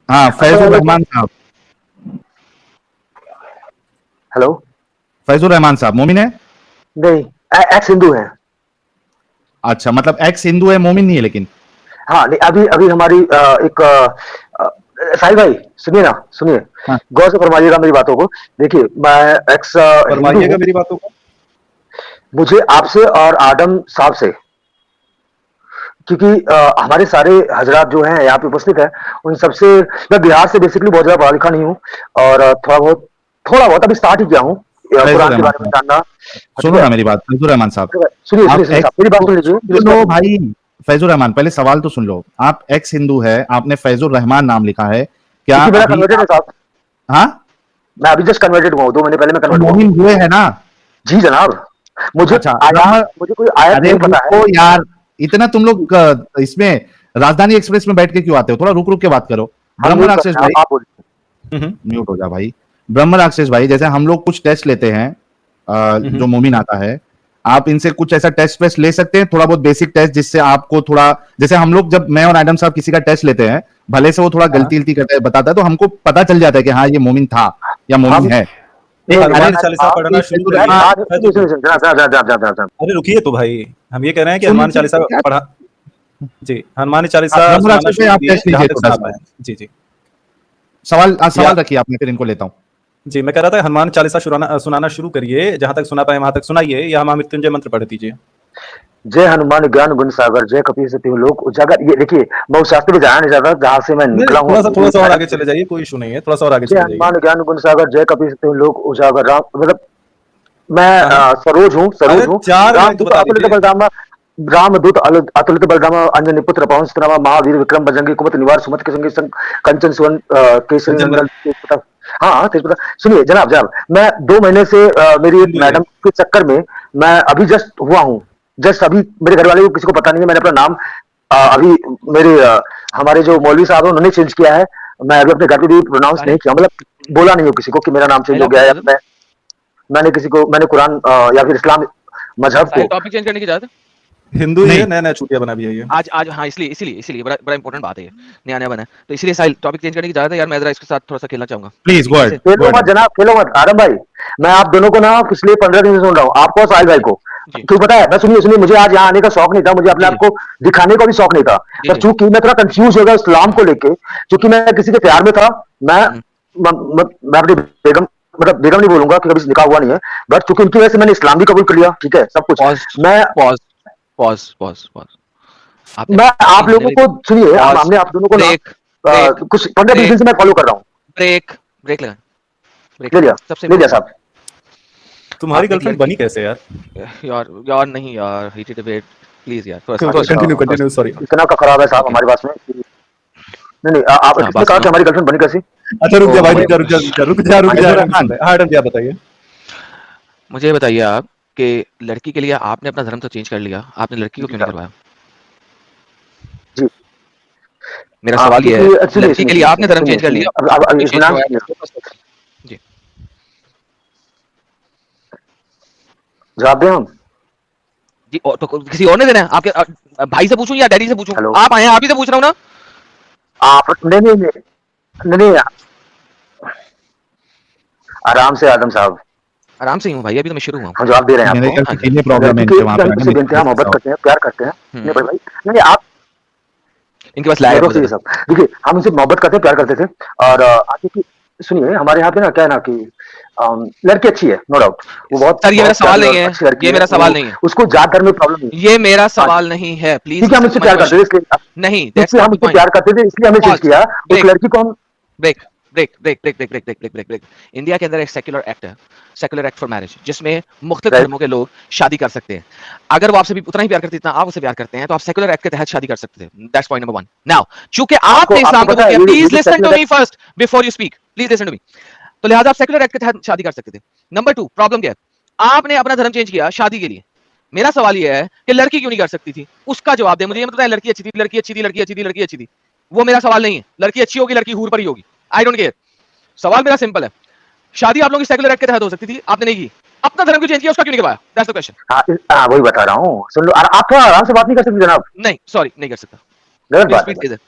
हाँ, फैजुर रहमान साहब। हेलो। फैजुर रहमान साहब मोमिन है? नहीं, एक्स हिंदू है। अच्छा, मतलब एक्स हिंदू है, मोमिन नहीं है लेकिन। हाँ नहीं, अभी अभी हमारी एक साहिल भाई, सुनिए ना, सुनिए, हाँ, गौर से फरमाइएगा मेरी बातों को। देखिए, मैं एक्स हिंदू फरमाइएगा हूँ। मेरी बातों को। मुझे आपसे और आदम साहब से, क्योंकि हमारे सारे हजरात जो हैं यहाँ पे उपस्थित हैं, उन सबसे, मैं बिहार से बेसिकली बहुत ज्यादा पढ़ा लिखा नहीं हूँ, और थोड़ा बहुत अभी स्टार्ट ही किया हूँ फैजुर कुरान के रहमान बारे में साहब, जानना। ठीक सुनो है, ना मेरी बात, फैजुर रहमान साहब। सुनिए सुनिए आप सुनिए साहब, एक्स मेरी बात को सुन लीजिए, सुन लो भाई। फैजुर रहमान, पहले सवाल तो सुन लो। आप एक्स हिंदू है, आपने फैजुर रहमान नाम लिखा है, क्या क्योंकि मेरा अभी कन्वर्टेड है आप? साहब। हाँ, मैं अभी जस्ट कन्वर्टेड हुआ हूँ, 2 महीने पहले मैं तो कन्वर्ट हुआ हूँ। मोमिन हुए है ना? जी जनाब। मुझे अच्छा, आयात, मुझे कोई आयत अरे नहीं पता है। रुको यार, इतना तुम लोग इसमें राजधानी एक्सप्रेस में बैठ के क्यों आते हो? थोड़ा रुक रुक के बात करो। हम ब्रह्म म्यूट कर राक्षस रहे हैं, भाई, आप बोलिए। म्यूट हो जा भाई। ब्रह्म राक्षस भाई, जैसे हम लोग कुछ टेस्ट लेते हैं, जो मोमिन आता है, आप इनसे कुछ ऐसा टेस्ट वेस्ट ले सकते हैं, थोड़ा बहुत बेसिक टेस्ट, जिससे आपको थोड़ा, जैसे हम लोग जब मैं और एडम साहब किसी का टेस्ट लेते हैं, भले से वो थोड़ा गलती गलती करता है, बताता है, तो हमको पता चल जाता है कि हाँ ये मोमिन था या मोमिन हम है। नहीं नहीं, अरे हनुमान चालीसा पढ़ना शुरू मैं करिए। सुनिए सुनिए सुनिए, जनाब जनाब जनाब जनाब जनाब जनाब, अरे रुकिए तो भाई, हम ये कह रहे हैं कि सुन हनुमान चालीसा क्या? पढ़ा। जी, हनुमान चालीसा ब्रह्म सुनाना राक्षस पे शुरू आप करिए टेस्ट लीजिए जहां तक छोटा सुना सा। पाए। जी जी। या सवाल रखिए आपने, फिर इनको लेता हूँ। जी, मैं कह रहा था हनुमान चालीसा सुनाना शुरू करिए, जहां तक सुना पाए वहां तक सुनाइए, या महामृत्युंजय मंत्र पढ़ दीजिए। जय हनुमान ज्ञान गुण सागर, जय कपीस तिहु लोक उजागर। ये देखिए, मैं उस रास्ते पे जाना नहीं चाहता जहां से मैं नहीं नहीं, निकला हूँ थोड़ा अभी सा और मैडम आगे से। चले जाइए, कोई इशू नहीं है, थोड़ा सा और आगे जय चले जाइए। हनुमान ज्ञान गुण सागर, जय कपीस तिहु लोक उजागर। राम मतलब, मैं हाँ हाँ। सरोज हूँ, अरे सरोज हूँ। 4 लाइन तो रामदूत बता अतुलित दीजिए। बलरामा, रामदूत अतुलित बलरामा, अंजनी पुत्र पवन सुतनामा, महावीर विक्रम बजरंगी, कुमति निवार सुमति के संगी संग, कंचन सुवन केसरी कंचन नंदन बन तेजप्रताप। हाँ तेजप्रताप। सुनिए जनाब जनाब, मैं 2 महीने से मेरी एक हिंदू ही है। मैडम के चक्कर में मैं अभी जस्ट हुआ हूँ। जस्ट अभी मेरे घर वाले को किसी को पता नहीं है, मैंने अपना नाम अभी मेरे हमारे जो मौलवी साहब हैं उन्होंने चेंज किया है। मैं अभी अपने घर पे भी प्रोनाउंस नहीं किया, मतलब बोला नहीं हो किसी को कि मेरा नाम चेंज हो साहिल गया आपको है, या इजाजत है? मैंने किसी को, मैंने कुरान या फिर इस्लाम मजहब साहिल को। टॉपिक चेंज करने की इजाजत है? हिंदू ही है, नहीं, नया नया चूतिया बना भी है ये। आज आज हाँ, इसलिए इसलिए इसलिए बड़ा बड़ा इंपॉर्टेंट बात है ये, नया नया बना है, तो इसलिए साहिल टॉपिक चेंज करने की इजाजत है यार। मैं जरा इसके साथ थोड़ा सा खेलना चाहूंगा, प्लीज गो जैसे अहेड, गो खेलो अहेड। मत जनाब, खेलो मत आदम भाई। मैं आप दोनों को ना पिछले 15 दिन से सुन रहा हूँ, आपको और साहिल भाई को। जी क्यों पता है? मैं सुनिए सुनिए, मुझे आज यहाँ आने का शौक नहीं था, मुझे अपने जी आप जी को दिखाने का भी शौक नहीं था। जी पर जी। चूंकि मैं थोड़ा कंफ्यूज हो गया इस्लाम को लेके, क्योंकि मैं किसी के प्यार में था। मैं हम्म, मैं अपनी बेगम, मतलब बेगम नहीं बोलूंगा कि कभी निकाह हुआ नहीं है, बट चूंकि उनकी वजह से मैंने इस्लाम भी कबूल कर लिया, ठीक है, सब कुछ। पॉज मैं पॉज पॉज पॉज पॉज। आपने मैं आप लोगों जब को सुनिए, पॉज, हमने आप दोनों को ना ब्रेक ब्रेक कुछ 15-20 दिन ब्रेक से मैं फॉलो कर रहा हूँ। ब्रेक ब्रेक लगा, ब्रेक ले लगा। लिया, सबसे ले लिया इंपॉर्टेंट बात, साहब। तुम्हारी आपने एक गर्लफ्रेंड लड़की, बनी कैसे यार? यार यार नहीं यार, हीटेड डिबेट प्लीज यार, first first continue first. Continue, sorry. इतना का खराब है साहब ओके, हमारे पास में नहीं नहीं, आप हाँ किसने बात कहा सुनो। कि हमारी गर्लफ्रेंड बनी कैसी? अच्छा रुक जा ओ भाई, माय रुक जा रुक जा रुक जा रुक जा रुक जा, फैजुर एडम रहमान, सुन रहे, हाँ एडम, क्या बताइए। मुझे बताइए आप कि लड़की के लिए आपने अपना धर्म तो चेंज कर लिया, आपने लड़की को जी क्यों नहीं साहब। करवाया? जी। मेरा सवाल ये क्योंकि है, सुनिए लड़की सुनिए के लिए सुनिए आपने सुनिए धर्म सुनिए चेंज कर सुनिए, लिया, अब उसको क्यों चेंज इत्मीनान करवाया? सुनिए। That's the first question. जी, जवाब दें हम? जी और तो किसी और ने देना है? आपके भाई से पूछूं या डैडी से पूछूं? हेलो। आप आए हैं, आप ही से पूछ रहा हूं ना। आप नहीं नहीं नहीं नहीं नहीं, आराम से आदम साहब, आराम से ही हूं भाई, अभी तो मैं शुरू हुआ हूं। हम जवाब दे रहे हैं मेरे आपको। ख्याल हाँ से जी। किडनी प्रॉब्लम है लड़की इनके के वहां हम पे, किसी एडम, बेनतेहा इसलिए मोहब्बत ऐसा हो। करते हैं, प्यार करते हैं। नहीं हम्म, भाई भाई, नहीं आप इनके पास लैग है गौरव बहुत से ये ज्यादा। सब। देखिए, हम उनसे मोहब्बत करते, प्यार करते थे। और आगे की सुनिए, हमारे यहाँ पे ना क्या है ना कि लड़की अच्छी है, नो डाउट। वो बहुत सर ये मेरा बहुत सवाल प्यारी नहीं और है, अच्छी लड़की ये है मेरा वो। सवाल नहीं है, उसको जात धर्म में प्रॉब्लम नहीं है। ये मेरा हाँ जी, सवाल नहीं है, प्लीज क्योंकि हम लिसन टू उससे माय प्यार करते थे क्वेश्चन। इसलिए, नहीं, दैट्स क्योंकि नॉट हम द उससे पॉइंट। प्यार करते थे इसलिए हमने चेंज पॉज, किया। उस ब्रेक लड़की को हम break break break break break break break break break break. India के अंदर एक सेक्युलर एक्ट है, सेक्युलर एक्ट फॉर मैरिज, जिसमें मुख्तलिफ राइट। धर्मों के लोग शादी कर सकते हैं। अगर वो आपसे भी उतना ही प्यार करते हैं जितना आप उससे प्यार करते हैं, तो आप सेक्युलर एक्ट के तहत शादी कर सकते थे। That's point number 1। नाउ चूंकि आपको आपने आपको इस्लाम कबूल पता है किया, ये प्लीज जो listen to secular, me first before you speak, please listen to me. तो लिहाजा आप सेक्युलर एक्ट के तहत शादी कर सकते थे। नंबर 2, प्रॉब्लम क्या है? आपने अपना धर्म चेंज किया शादी के लिए। मेरा सवाल ये है कि लड़की क्यों नहीं कर सकती थी? उसका जवाब दे मुझे। ये मत बताए लड़की अच्छी थी, लड़की अच्छी थी, लड़की अच्छी थी, लड़की अच्छी थी। वो मेरा सवाल नहीं है। लड़की अच्छी होगी, लड़की हूर पर ही होगी, आई डोंट केयर। सवाल मेरा सिंपल है, शादी आप लोगों की सेक्युलर एक्ट के तहत हो सकती थी, आपने नहीं की। अपना धर्म क्यों चेंज किया, उसका क्यों नहीं करवाया? That's the question. वही बता रहा हूँ, सुन लो। आप थोड़ा आराम से बात नहीं कर सकते जनाब? नहीं सॉरी, नहीं कर सकता। गलत मेरी बात है स्पीड भाई। तेज है।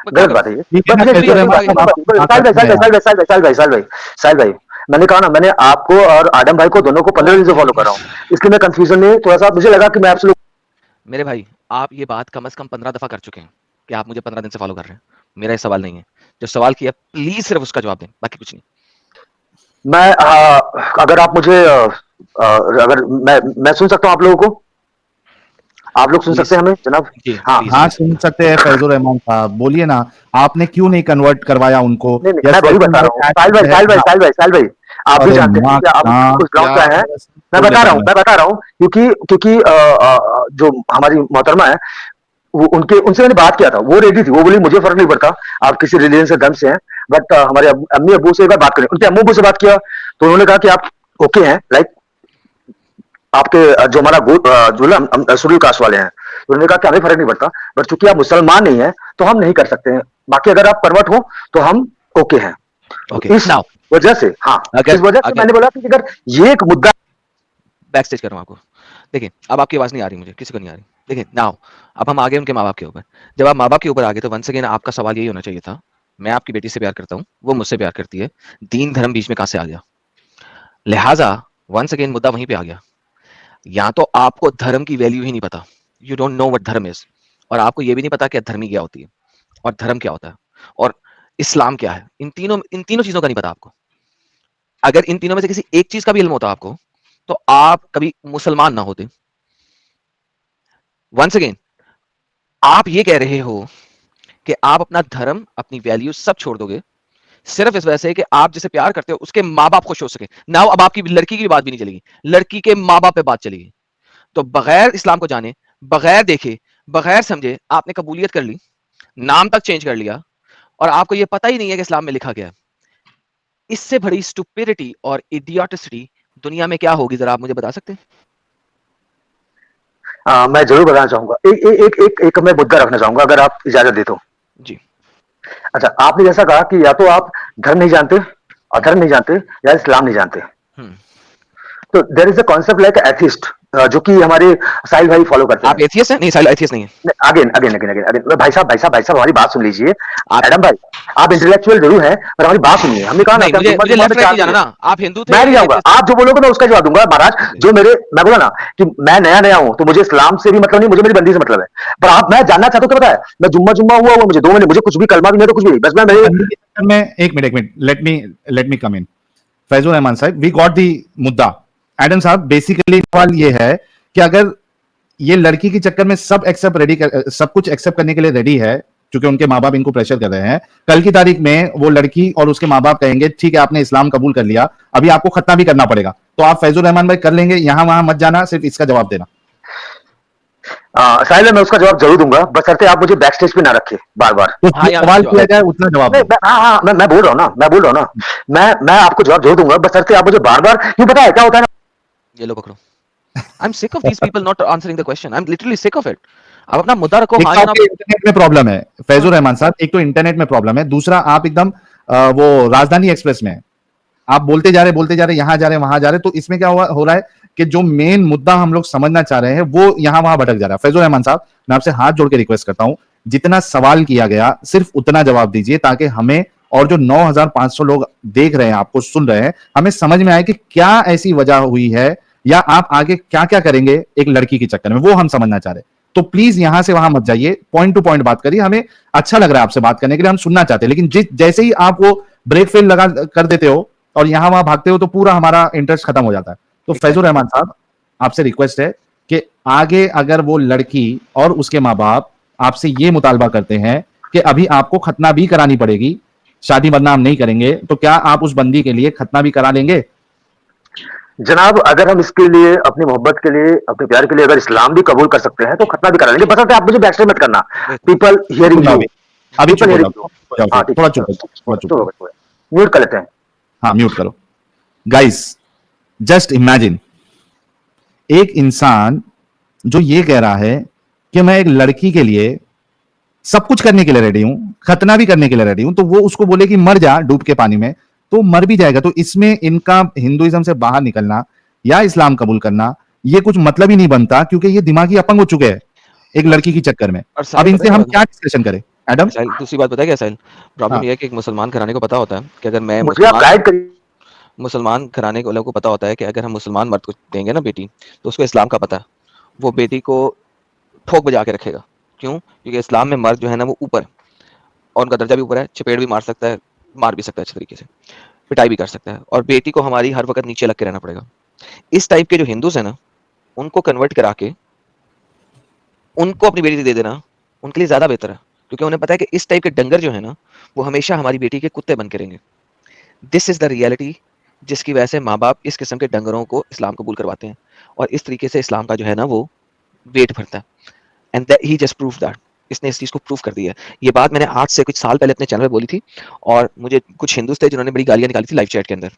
गलत बात है ये। ठीक है ना, बट फैजल रहमान साहब, आप साहिल भाई, मैंने कहा ना, मैंने आपको और आदम भाई को दोनों को 15 दिन से फॉलो कर रहा हूँ, इसलिए मैं कंफ्यूजन में थोड़ा सा, मुझे लगा कि मैं आपसे मेरे भाई, आप ये बात कम से कम 15 दफा कर चुके हैं कि आप मुझे 15 दिन से फॉलो कर रहे हैं। मेरा ये सवाल नहीं है, जो सवाल किया प्लीज सिर्फ उसका जवाब दें, बाकी कुछ नहीं। अगर आप मुझे अगर मैं सुन सकता हूँ आप लोगों को, आप लोग सुन प्लीज सकते हैं हमें जनाब? जी हाँ प्लीज हाँ प्लीज। सुन सकते हैं फैजुर रहमान साहब, बोलिए ना, आपने क्यों नहीं कन्वर्ट करवाया उनको? नहीं नहीं, या मैं वही सेकंड बता रहा बार हूँ, ऐड साहिल भाई, है? साहिल भाई, हाँ, साहिल भाई, साहिल भाई, आप भी अरे जानते हैं माँ कि आप कहाँ कुछ ग्राउंड पे क्या हैं। मैं बोल बता देता रहा हूँ हूँ, मैं। मैं बता रहा हूँ, क्योंकि जो हमारी मोहतरमा है, वो उनके उनसे मैंने बात किया था, वो रेडी थी, वो बोली मुझे फर्क नहीं पड़ता आप किसी रिलीजन से धर्म से हैं, बट हमारे अम्मी अब्बू से एक बार बात करें। उनके अम्मू अब्बू से बात किया तो उन्होंने कहा कि आप ओके हैं, लाइक आपके जो हमारा जो ना शेड्यूल कास्ट वाले हैं, तो उन्होंने कहा कि हमें फर्क नहीं पड़ता, बट चूंकि आप मुसलमान नहीं है तो हम नहीं कर सकते हैं, बाकी अगर आप कन्वर्ट हो तो हम ओके हैं। ओके इस नाउ वजह से, हाँ, अगर इस वजह से अगर मैंने बोला कि अगर ये एक मुद्दा बैक स्टेज कर रहा हूँ आपको। देखिए अब आपकी आवाज नहीं आ रही, मुझे किसी को नहीं आ रही। देखिए नाउ अब हम आगे उनके माँ बाप के ऊपर। जब आप माँ बाप के ऊपर आ गए तो वंस अगेन आपका सवाल यही होना चाहिए था, मैं आपकी बेटी से प्यार करता हूँ, वो मुझसे प्यार करती है, दीन धर्म बीच में कहाँ से आ गया? लिहाजा वंस अगेन मुद्दा वहीं पे आ गया। या तो आपको धर्म की वैल्यू ही नहीं पता, यू डोंट नो व्हाट धर्म इज, और आपको ये भी नहीं पता कि धर्मी क्या होती है और धर्म क्या होता है और इस्लाम क्या है। इन तीनों चीजों का नहीं पता आपको। अगर इन तीनों में से किसी एक चीज का भी इल्म होता आपको तो आप कभी मुसलमान ना होते। वंस अगेन आप ये कह रहे हो कि आप अपना धर्म, अपनी वैल्यू सब छोड़ दोगे सिर्फ इस वजह से कि आप जिसे प्यार करते हो उसके माँ बाप खुश हो सके। ना अब आपकी लड़की की बात भी नहीं चलेगी, लड़की के माँ बाप पे बात चलेगी। तो बगैर इस्लाम को जाने, बगैर देखे, बगैर समझे आपने कबूलियत कर ली, नाम तक चेंज कर लिया, और आपको यह पता ही नहीं है कि इस्लाम में लिखा गया है। इससे बड़ी स्टुपिडिटी और इडियोटिसिटी दुनिया में क्या होगी, जरा आप मुझे बता सकते हैं? मैं जरूर बताना चाहूंगा, एक मैं मुद्दा रखना चाहूंगा अगर आप इजाजत दे तो। जी अच्छा, आपने जैसा कहा कि या तो आप धर्म नहीं जानते, अधर्म नहीं जानते, या इस्लाम नहीं जानते, हम्म। तो there is a concept like atheist, जो कि हमारे साहिल भाई फॉलो करते आप हैं। एथियस्ट हैं? नहीं साहिल एथियस्ट नहीं है। Again again again again again भाई साहब हमारी बात सुन लीजिए। आप एडम भाई, आप इंटेलेक्चुअल जरूर हैं, पर हमारी बात सुनिए। हमने कहा ना नहीं, कि हम मुझे जुम्मा मुझे जुम्मा लेफ्ट में राइट चार नहीं जाना बजे, ना। आप हिंदू थे मैं नहीं या जाऊंगा, एथियस्ट थे? आप जो बोलोगे मैं उसका जवाब दूंगा महाराज। जो मेरे, मैं बोला ना कि मैं नया नया हूं, तो मुझे इस्लाम से भी मतलब नहीं, मुझे मेरी बंदी से मतलब है। पर आप, मैं जानना चाहता हूँ क्या पता है, मैं जुम्मा जुम्मा हुआ मुझे 2 महीने, मुझे कुछ भी कलमा भी नहीं तो कुछ भी नहीं, बस मैं मेरे बंदी के चक्कर में, एक मिनट, लेट मी कम इन। फैजुल रहमान साहब, वी गॉट दी मुद्दा। एडम साहब, बेसिकली सवाल ये है कि अगर ये लड़की के चक्कर में सब कुछ एक्सेप्ट करने के लिए रेडी है, क्योंकि उनके माँ बाप इनको प्रेशर कर रहे हैं, कल की तारीख में वो लड़की और उसके माँ बाप कहेंगे ठीक है आपने इस्लाम कबूल कर लिया, अभी आपको खतना भी करना पड़ेगा, तो आप फैजुल रहमान भाई कर लेंगे? यहां वहां मत जाना, सिर्फ इसका जवाब देना। साहिल, मैं उसका जवाब जरूर दूंगा, बशर्ते आप मुझे बैक स्टेज पे ना रखे बार बार। तो हाँ जो यार सवाल जवाब किया जाए उतना जवाब नहीं, दो। हाँ, मैं बोल रहा हूँ ना, मैं आपको जवाब जरूर दूंगा, बशर्ते आप मुझे बार बार, क्यों पता है क्या होता है ना, ये लो पकड़ो। I am sick of these people not answering the question. I am literally sick of it. आप अपना मुद्दा रखो। एक हाँ तो या ना। आपके इंटरनेट में प्रॉब्लम है फैजुल रहमान साहब, एक तो इंटरनेट में प्रॉब्लम है, दूसरा आप एकदम वो राजधानी एक्सप्रेस में हैं। आप बोलते जा रहे, यहां जा रहे, वहां जा रहे, तो इसमें क्या हो रहा है कि जो मेन मुद्दा हम लोग समझना चाह रहे हैं वो यहां वहां भटक जा रहा है। फैजुल रहमान साहब, मैं आपसे हाथ जोड़ के रिक्वेस्ट करता हूं, जितना सवाल किया गया सिर्फ उतना जवाब दीजिए, ताकि हमें और जो 9,500 लोग देख रहे हैं, आपको सुन रहे हैं, हमें समझ में आए कि क्या ऐसी वजह हुई है, या आप आगे क्या क्या करेंगे एक लड़की के चक्कर में, वो हम समझना चाह रहे हैं। तो प्लीज यहां से वहां मत जाइए, पॉइंट टू पॉइंट बात करिए। हमें अच्छा लग रहा है आपसे बात करने के लिए, हम सुनना चाहते हैं, लेकिन जैसे ही आप वो ब्रेक फेल लगा कर देते हो और यहां वहां भागते हो, तो पूरा हमारा इंटरेस्ट खत्म हो जाता है। तो फैजुल रहमान साहब, आपसे रिक्वेस्ट है कि आगे अगर वो लड़की और उसके माँ बाप आपसे ये मुतालबा करते हैं कि अभी आपको खतना भी करानी पड़ेगी, शादी वरना हम नहीं करेंगे, तो क्या आप उस बंदी के लिए खतना भी करा लेंगे? जनाब, अगर हम इसके लिए, अपनी मोहब्बत के लिए, अपने प्यार के लिए अगर इस्लाम भी कबूल कर सकते हैं तो खतना भी करा लेंगे, बशर्ते आप मुझे बैक स्टेज मत करना। पीपल हियरिंग यू, अभी चुप पीपल हो हियरिंग जाओ, यू। हाँ ठीक थोड़ा है, चुप हो जाओ, थोड़ा चुप हो जाओ। म्यूट कर लेते हैं। हाँ म्यूट करो। गाइस, जस्ट इमेजिन एक इंसान जो ये कह रहा है कि मैं एक लड़की के लिए सब कुछ करने के लिए रेडी हूं, खतना भी करने के लिए रेडी हूं, तो वो उसको बोले कि मर जा डूब के पानी में, तो मर भी जाएगा। तो इसमें इनका हिंदुइज्म से बाहर निकलना या इस्लाम कबूल करना ये कुछ मतलब ही नहीं बनता, क्योंकि ये दिमागी अपंग हो चुके हैं एक लड़की के चक्कर में। और अब साहिल इनसे पता हम क्या क्या डिस्कशन करें? एडम। साहिल, दूसरी बात पता है क्या साहिल, प्रॉब्लम हाँ ये है कि एक मुसलमान घराने को पता होता है कि अगर मैं मुझे आप गाइड करिए। मुसलमान घराने को लोगों को पता होता है कि अगर हम मुसलमान मर्द को देंगे ना बेटी, तो उसको इस्लाम का पता है, वो बेटी को ठोक बजा के रखेगा। क्यों? क्योंकि इस्लाम में मर्द जो है ना वो ऊपर, और उनका दर्जा भी ऊपर है, चपेट भी मार सकता है, मार भी सकता है अच्छे तरीके से, पिटाई भी कर सकता है, और बेटी को हमारी हर वक्त नीचे लग के रहना पड़ेगा। इस टाइप के जो हिंदूज है ना, उनको कन्वर्ट करा के उनको अपनी बेटी दे देना उनके लिए ज्यादा बेहतर है, क्योंकि उन्हें पता है कि इस टाइप के डंगर जो है ना, वो हमेशा हमारी बेटी के कुत्ते बन के रहेंगे। दिस इज द रियलिटी, जिसकी वजह से माँ बाप इस किस्म के डंगरों को इस्लाम कबूल करवाते हैं, और इस तरीके से इस्लाम का जो है ना वो वेट भरता है। And he just prove that, इसने इस चीज को प्रूव कर दिया है। ये बात मैंने आज से कुछ साल पहले अपने चैनल पे बोली थी, और मुझे कुछ हिंदूज थे जिन्होंने बड़ी गालियां निकाली थी लाइव चैट के अंदर,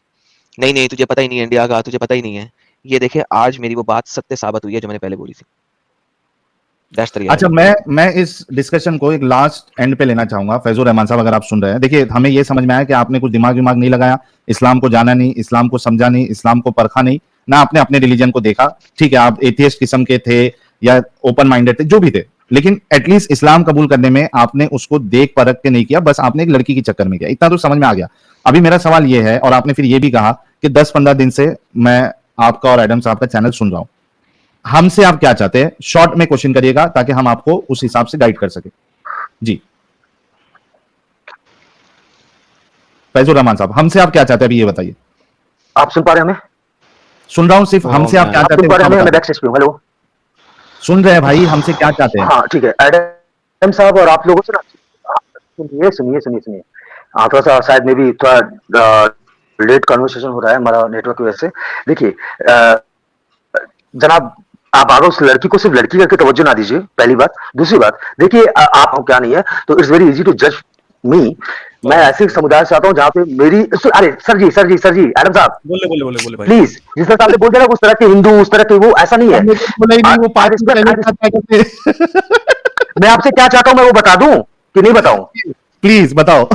नहीं नहीं तुझे पता ही नहीं है इंडिया का, तुझे पता ही नहीं है। ये देखे आज मेरी वो बात सत्य साबित हुई है जो मैंने पहले बोली थी। That's the अच्छा, reality. मैं इस डिस्कशन को एक लास्ट एंड पे लेना चाहूंगा। फैजुर रहमान साहब, अगर आप सुन रहे हैं, देखिए हमें ये समझ में आया कि आपने कुछ दिमाग नहीं लगाया, इस्लाम को जाना नहीं, इस्लाम को समझा नहीं, इस्लाम को परखा नहीं, ना आपने अपने रिलीजन को देखा। ठीक है, आप एथियस्ट किस्म के थे या ओपन माइंडेड थे, जो भी थे, लेकिन एटलीस्ट इस्लाम कबूल करने में आपने उसको देख परख के नहीं किया, बस आपने एक लड़की के चक्कर में किया। इतना तो समझ में आ गया। अभी मेरा सवाल ये है, और आपने फिर ये भी कहा कि 10-15 दिन से मैं आपका और एडम साहब का चैनल सुन रहा हूं, हमसे आप क्या चाहते हैं? शॉर्ट में क्वेश्चन करिएगा ताकि हम आपको उस हिसाब से गाइड कर सके। जी फैजुर रहमान साहब, हमसे आप क्या चाहते हैं अभी ये बताइए। आप सुन पा रहे हैं हमें? सुन रहा हूँ, सिर्फ Oh हमसे आप man. क्या आप चाहते सुन पा रहे हैं हैं? हमें? मैं बैक स्टेज पे हूँ। हेलो, सुन रहे हैं भाई, हमसे क्या चाहते हैं? हाँ ठीक है। एडम साहब और आप लोगों से ना, सुनिए सुनिए सुनिए सुनिए। हाँ, थोड़ा सा शायद में भी थोड़ा लेट कन्वर्सेशन हो रहा है हमारा नेटवर्क की वजह से। देखिए जनाब, आप आगे उस लड़की को सिर्फ लड़की करके तवज्जो ना दीजिए, पहली बात। दूसरी बात, देखिए आप हो क्या नहीं है, तो इट्स वेरी इजी टू जज मी। मैं ऐसे समुदाय से आता हूँ जहाँ पे मेरी अरे सर जी एडम साहब, बोले बोले बोले बोले भाई। प्लीज, जिस तरह से आपने बोल दिया ना, उस तरह के हिंदू, उस तरह के वो, ऐसा नहीं है। हमने तो बोला ही नहीं, वो I पार्टी respect- पहले I respect- क्या करते हैं। मैं आपसे क्या चाहता हूँ, मैं वो बता दूं कि नहीं बताऊं? प्लीज बताओ।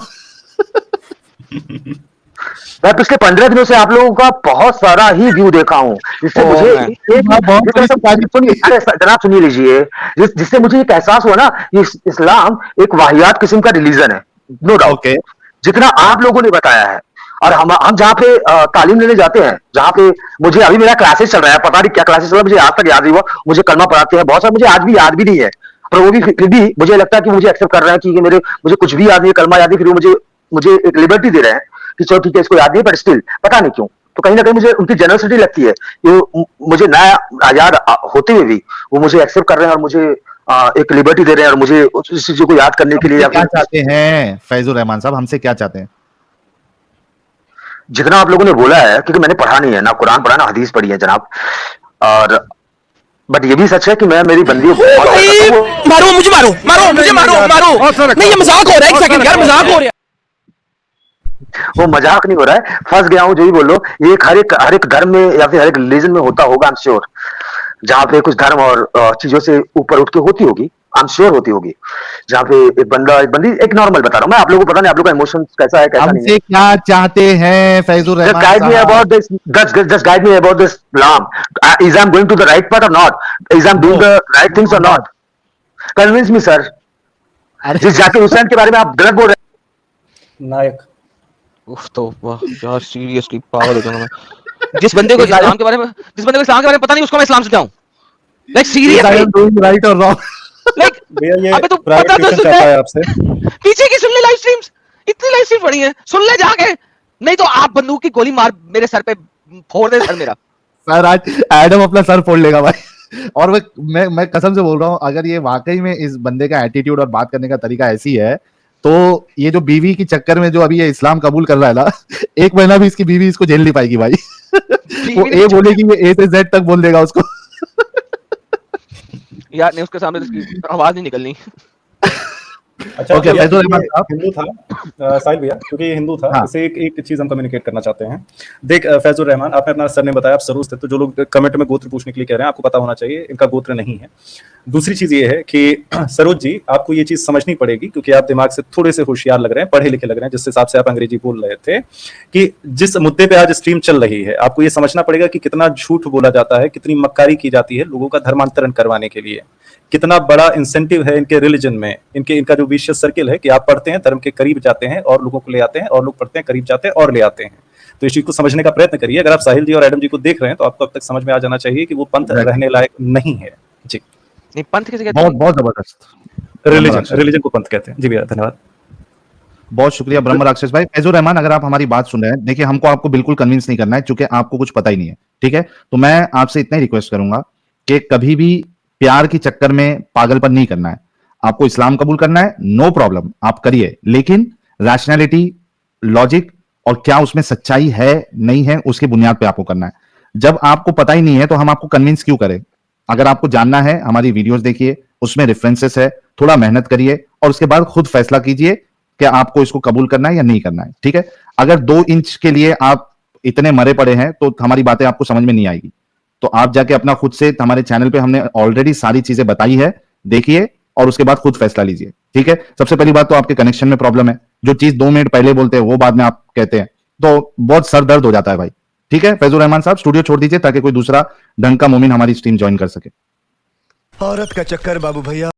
मैं पिछले 15 दिनों से आप लोगों का बहुत सारा ही व्यू देखा हूँ, जिससे Oh, मुझे man. बहुत बड़ी शिकायत सुनिए, अरे जनाब सुनिए लीजिए, जिससे मुझे एक एहसास हुआ ना, ये इस्लाम एक वाहियात किस्म का रिलीजन है, नो डाउट। ओके, जितना आप लोगों ने बताया है, और हम जहाँ पे तालीम लेने जाते हैं, जहाँ पे मुझे अभी मेरा क्लासेस चल रहा है, पता नहीं क्या क्लासेस चल रहा है, मुझे आज तक याद नहीं हुआ। मुझे कलमा पढ़ाते हैं बहुत सारा, मुझे आज भी याद भी नहीं है, पर वो भी फिर भी मुझे लगता है कि मुझे एक्सेप्ट कर रहे हैं कि मुझे कुछ भी याद नहीं है, कलमा याद नहीं, फिर वो मुझे एक लिबर्टी दे रहे हैं कि चलो ठीक है, इसको याद नहीं, बट स्टिल पता नहीं क्यों, तो कहीं ना कहीं मुझे उनकी जनरसिटी लगती है कि मुझे नया याद होते हुए भी वो मुझे एक्सेप्ट कर रहे हैं, और मुझे एक लिबर्टी दे रहे हैं, और मुझे उस चीजों को याद करने के लिए, या क्या फिर चाहते हैं फैजुर रहमान साहब, हमसे क्या चाहते हैं? जितना आप लोगों ने बोला है, क्योंकि मैंने पढ़ा नहीं है, ना कुरान पढ़ा ना हदीस पढ़ी है जनाब, और बट ये भी सच है कि मैं मेरी बंदी मारो मुझे, मारो मारो मुझे, मारो मारो। नहीं, ये मजाक हो रहा है, एक सेकंड यार, मजाक हो रहा है। वो मजाक नहीं हो रहा है, फंस गया हूँ, जो भी बोलो, ये हर एक धर्म में या फिर हर एक रिलीजन में होता होगा, आई एम श्योर। जहाँ पे कुछ धर्म और चीजों से ऊपर उठ के होती होगी, आई एम श्योर होती होगी, जहाँ पे एक बंदी, एक नॉर्मल बता रहा हूँ मैं, आप लोगों को पता नहीं आप लोग का इमोशन कैसा है कैसा नहीं है। हमसे क्या चाहते हैं Faizur Just Rahman guide me साहब? about this. Just guide me about this Islam. Is I'm going to the right path or not? Is I'm doing the right things or not? Convince me, sir. जिस जाकिर हुसैन के बारे में आप गलत बोल रहे हैं। नायक। उफ, तो वाह यार, सीरियसली पागल हो जाऊंगा मैं। जिस बंदे को इस्लाम के बारे में पता नहीं, उसको मैं इस्लाम सिखाऊं? लाइक सीरियसली, राइट और रॉन्ग? लाइक भैया ये अबे तू प्राइवेट पता तो क्वेश्चन सुन चाहता ले, है आपसे। पीछे की सुन ले लाइव स्ट्रीम्स, इतनी लाइव स्ट्रीम पड़ी है, सुन ले जाके, नहीं तो आप बंदूक की गोली मार मेरे सर पे फोड़ दे सर मेरा। सर आज एडम अपना सर फोड़ लेगा भाई। और मैं कसम से बोल रहा हूँ, अगर ये वाकई में इस बंदे का एटीट्यूड और बात करने का तरीका ऐसी है, तो ये जो बीवी के चक्कर में जो अभी ये इस्लाम कबूल कर रहा है ना, 1 महीना भी इसकी बीवी इसको झेल नहीं पाएगी भाई। वो ए बोलेगी, ये ए से जेड तक बोल देगा उसको। यार नहीं, उसके सामने तो उसकी आवाज नहीं निकलनी। अच्छा Okay, भैया, फैजुल ये रहमान साहब। हिंदू था साहिल भैया, क्योंकि ये हिंदू था, हाँ। इसे एक चीज हम कम्युनिकेट करना चाहते हैं। देख फैजुल रहमान, आपने अपना सरनेम बताया, आप सरूस थे, तो जो लोग कमेंट में गोत्र पूछने के लिए कह रहे हैं, आपको पता होना चाहिए इनका गोत्र नहीं है। दूसरी चीज ये है कि सरोज जी, आपको ये चीज समझनी पड़ेगी, क्योंकि आप दिमाग से थोड़े से होशियार लग रहे हैं, पढ़े लिखे लग रहे हैं, जिस हिसाब से आप अंग्रेजी बोल रहे थे, कि जिस मुद्दे पे आज स्ट्रीम चल रही है, आपको ये समझना पड़ेगा कि कितना झूठ बोला जाता है, कितनी मक्कारी की जाती है लोगों का धर्मांतरण करवाने के लिए। कितना बड़ा इंसेंटिव है इनके रिलीजन में, इनका जो विशियस सर्किल है कि आप पढ़ते हैं, धर्म के करीब जाते हैं और लोगों को ले आते हैं, और लोग पढ़ते हैं, करीब जाते हैं और ले आते हैं। तो इस चीज को समझने का प्रयत्न करिए। अगर आप साहिल जी और एडम जी को देख रहे हैं तो आपको अब तक समझ में आ जाना चाहिए कि वो पंथ रहने लायक नहीं है। जी, नहीं, पंथ किसे कहते हैं? बहुत जबरदस्त रिलीजन को पंथ कहते हैं। जी भैया, धन्यवाद। बहुत शुक्रिया ब्रह्म राक्षस भाई। फैजुर रहमान, अगर आप हमारी बात सुन रहे हैं, देखिए हमको आपको बिल्कुल कन्विंस नहीं करना है, क्योंकि आपको कुछ पता ही नहीं है, ठीक है? तो मैं आपसे इतना ही रिक्वेस्ट करूंगा कि कभी भी प्यार के चक्कर में पागलपन नहीं करना है। आपको इस्लाम कबूल करना है, नो प्रॉब्लम, आप करिए, लेकिन रैशनैलिटी, लॉजिक और क्या उसमें सच्चाई है नहीं है उसकी बुनियाद पे आपको करना है। जब आपको पता ही नहीं है तो हम आपको कन्विंस क्यों करें? अगर आपको जानना है, हमारी वीडियोस देखिए, उसमें रेफरेंसेस है, थोड़ा मेहनत करिए और उसके बाद खुद फैसला कीजिए कि आपको इसको कबूल करना है या नहीं करना है, ठीक है? अगर 2 इंच के लिए आप इतने मरे पड़े हैं तो हमारी बातें आपको समझ में नहीं आएगी। तो आप जाके अपना खुद से, हमारे चैनल पे हमने ऑलरेडी सारी चीजें बताई है, देखिए और उसके बाद खुद फैसला लीजिए, ठीक है? सबसे पहली बात तो आपके कनेक्शन में प्रॉब्लम है। जो चीज 2 मिनट पहले बोलते हैं वो बाद में आप कहते हैं, तो बहुत सर दर्द हो जाता है भाई, ठीक है? फैजुर रहमान साहब, स्टूडियो छोड़ दीजिए ताकि कोई दूसरा ढंग का मोमिन हमारी स्ट्रीम ज्वाइन कर सके। औरत का चक्कर बाबू भैया।